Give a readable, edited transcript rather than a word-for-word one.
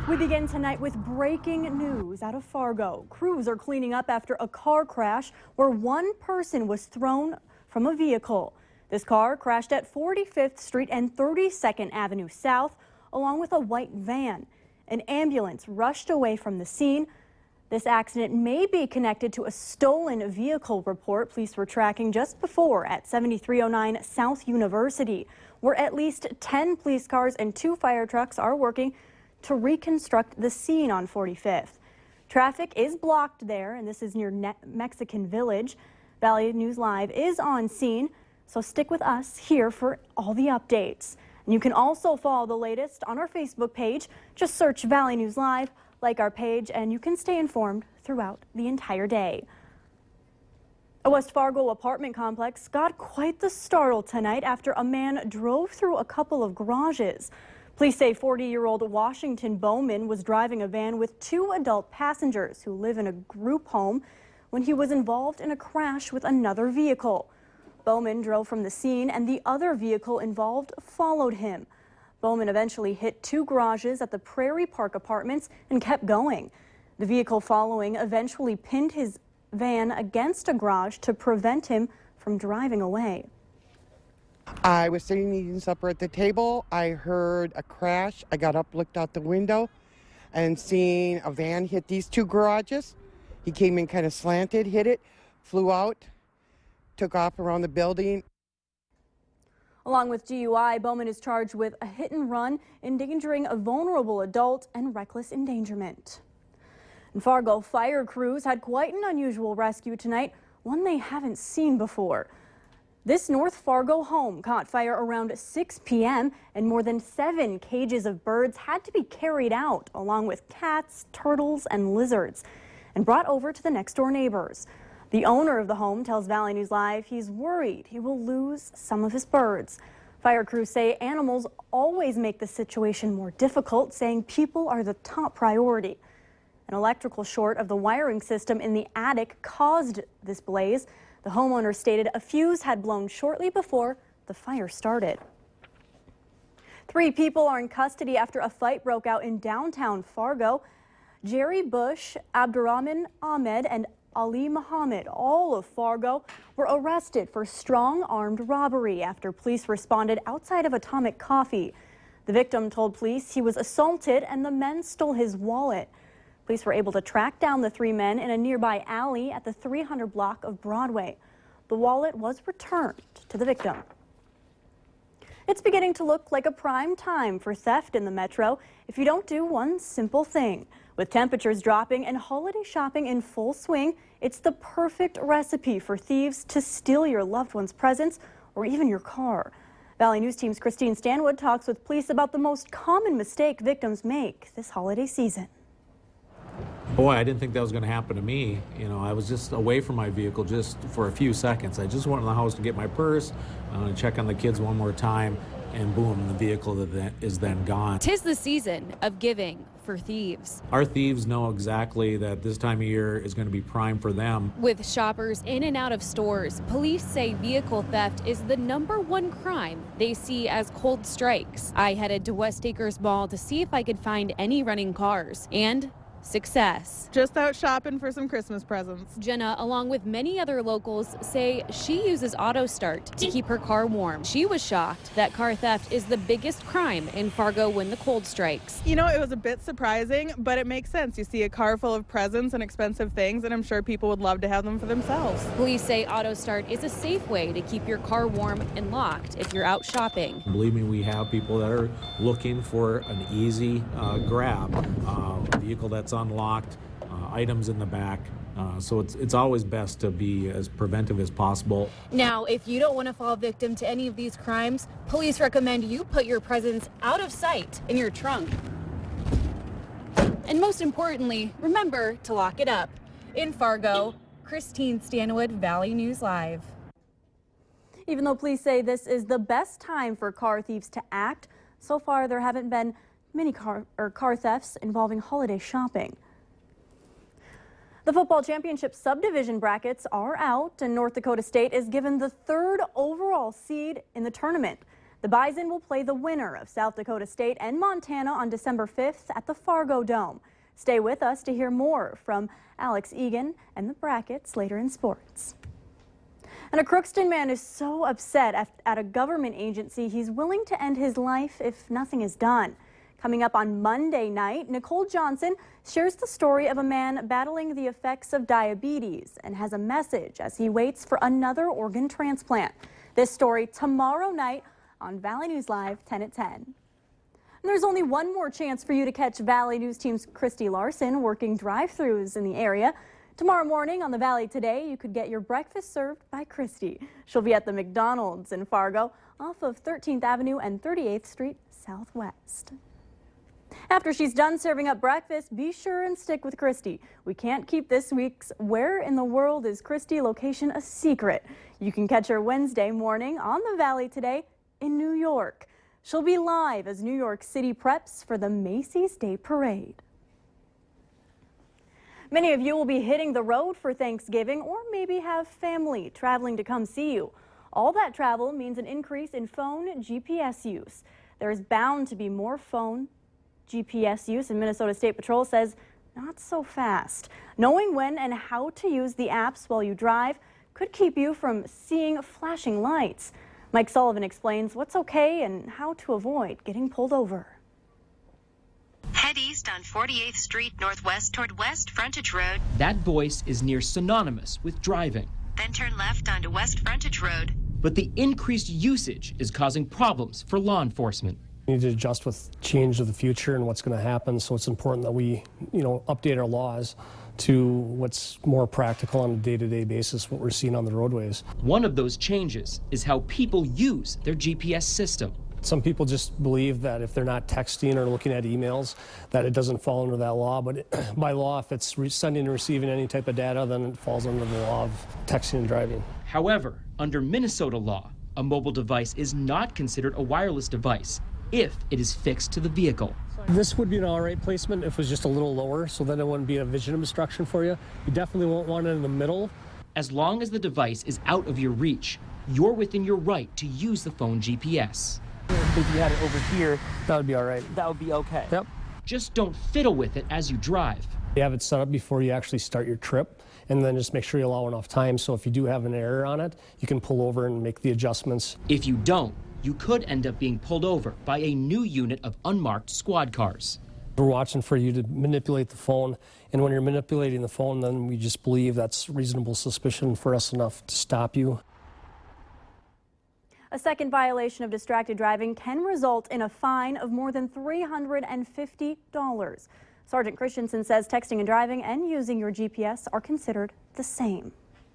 We begin tonight with breaking news out of Fargo. Crews are cleaning up after a car crash where one person was thrown from a vehicle. This car crashed at 45th Street and 32nd Avenue South, along with a white van. An ambulance rushed away from the scene. This accident may be connected to a stolen vehicle report police were tracking just before at 7309 South University, where at least 10 police cars and 2 fire trucks are working to reconstruct the scene on 45th. Traffic is blocked there, and this is near Mexican Village. Valley News Live is on scene, so stick with us here for all the updates. And you can also follow the latest on our Facebook page. Just search Valley News Live, like our page, and you can stay informed throughout the entire day. A West Fargo apartment complex got quite the startle tonight after a man drove through a couple of garages. Police say 40-year-old Washington Bowman was driving a van with 2 adult passengers who live in a group home when he was involved in a crash with another vehicle. Bowman drove from the scene and the other vehicle involved followed him. Bowman eventually hit 2 garages at the Prairie Park Apartments and kept going. The vehicle following eventually pinned his van against a garage to prevent him from driving away. I was sitting eating supper at the table. I heard a crash. I got up, looked out the window, and seen a van hit these 2 garages. He came in kind of slanted, hit it, flew out, took off around the building. Along with DUI, Bowman is charged with a hit and run, endangering a vulnerable adult, and reckless endangerment. And Fargo fire crews had quite an unusual rescue tonight, one they haven't seen before. This North Fargo home caught fire around 6 p.m. and more than 7 cages of birds had to be carried out, along with cats, turtles, and lizards, and brought over to the next door neighbors. The owner of the home tells Valley News Live he's worried he will lose some of his birds. Fire crews say animals always make the situation more difficult, saying people are the top priority. An electrical short of the wiring system in the attic caused this blaze. The homeowner stated a fuse had blown shortly before the fire started. 3 people are in custody after a fight broke out in downtown Fargo. Jerry Bush, Abdurrahman Ahmed, and Ali Muhammad, all of Fargo, were arrested for strong armed robbery after police responded outside of Atomic Coffee. The victim told police he was assaulted and the men stole his wallet. Police were able to track down the 3 men in a nearby alley at the 300 block of Broadway. The wallet was returned to the victim. It's beginning to look like a prime time for theft in the metro if you don't do one simple thing. With temperatures dropping and holiday shopping in full swing, it's the perfect recipe for thieves to steal your loved one's presents or even your car. Valley News Team's Christine Stanwood talks with police about the most common mistake victims make this holiday season. Boy, I didn't think that was going to happen to me. You know, I was just away from my vehicle just for a few seconds. I just went in the house to get my purse, check on the kids one more time, and boom, the vehicle that is then gone. 'Tis the season of giving for thieves. Our thieves know exactly that this time of year is going to be prime for them. With shoppers in and out of stores, police say vehicle theft is the #1 crime they see as cold strikes. I headed to West Acres Mall to see if I could find any running cars, and success. Just out shopping for some Christmas presents. Jenna, along with many other locals, say she uses AutoStart to keep her car warm. She was shocked that car theft is the biggest crime in Fargo when the cold strikes. You know, it was a bit surprising, but it makes sense. You see a car full of presents and expensive things, and I'm sure people would love to have them for themselves. Police say AutoStart is a safe way to keep your car warm and locked if you're out shopping. Believe me, we have people that are looking for an easy grab, a vehicle that's unlocked, items in the back. So it's always best to be as preventive as possible. Now, if you don't want to fall victim to any of these crimes, police recommend you put your presents out of sight in your trunk. And most importantly, remember to lock it up. In Fargo, Christine Stanwood, Valley News Live. Even though police say this is the best time for car thieves to act, so far there haven't been many car thefts involving holiday shopping. The football championship subdivision brackets are out, and North Dakota State is given the 3rd overall seed in the tournament. The Bison will play the winner of South Dakota State and Montana on December 5th at the Fargo Dome. Stay with us to hear more from Alex Egan and the brackets later in sports. And a Crookston man is so upset at a government agency he's willing to end his life if nothing is done. Coming up on Monday night, Nicole Johnson shares the story of a man battling the effects of diabetes and has a message as he waits for another organ transplant. This story tomorrow night on Valley News Live, 10 at 10. And there's only one more chance for you to catch Valley News Team's Christy Larson working drive-thrus in the area. Tomorrow morning on the Valley Today, you could get your breakfast served by Christy. She'll be at the McDonald's in Fargo off of 13th Avenue and 38th Street Southwest. After she's done serving up breakfast, be sure and stick with Christy. We can't keep this week's Where in the World is Christy location a secret. You can catch her Wednesday morning on the Valley Today in New York. She'll be live as New York City preps for the Macy's Day Parade. Many of you will be hitting the road for Thanksgiving or maybe have family traveling to come see you. All that travel means an increase in phone GPS use. There is bound to be more phone GPS use, and Minnesota State Patrol says not so fast. Knowing when and how to use the apps while you drive could keep you from seeing flashing lights. Mike Sullivan explains what's okay and how to avoid getting pulled over. Head east on 48th Street Northwest toward West Frontage Road. That voice is near synonymous with driving. Then turn left onto West Frontage Road. But the increased usage is causing problems for law enforcement. We need to adjust with change of the future and what's going to happen, so it's important that we, update our laws to what's more practical on a day-to-day basis, what we're seeing on the roadways. One of those changes is how people use their GPS system. Some people just believe that if they're not texting or looking at emails, that it doesn't fall under that law. But by law, if it's sending and receiving any type of data, then it falls under the law of texting and driving. However, under Minnesota law, a mobile device is not considered a wireless device if it is fixed to the vehicle. This would be an all right placement if it was just a little lower, so then it wouldn't be a vision obstruction for you. You definitely won't want it in the middle. As long as the device is out of your reach, you're within your right to use the phone GPS. If you had it over here, That would be all right. that would be okay. Yep. Just don't fiddle with it as you drive. You have it set up before you actually start your trip, and then just make sure you allow enough time, so if you do have an error on it, you can pull over and make the adjustments. If you don't, you could end up being pulled over by a new unit of unmarked squad cars. We're watching for you to manipulate the phone, and when you're manipulating the phone, then we just believe that's reasonable suspicion for us enough to stop you. A second violation of distracted driving can result in a fine of more than $350. Sergeant Christensen says texting and driving and using your GPS are considered the same.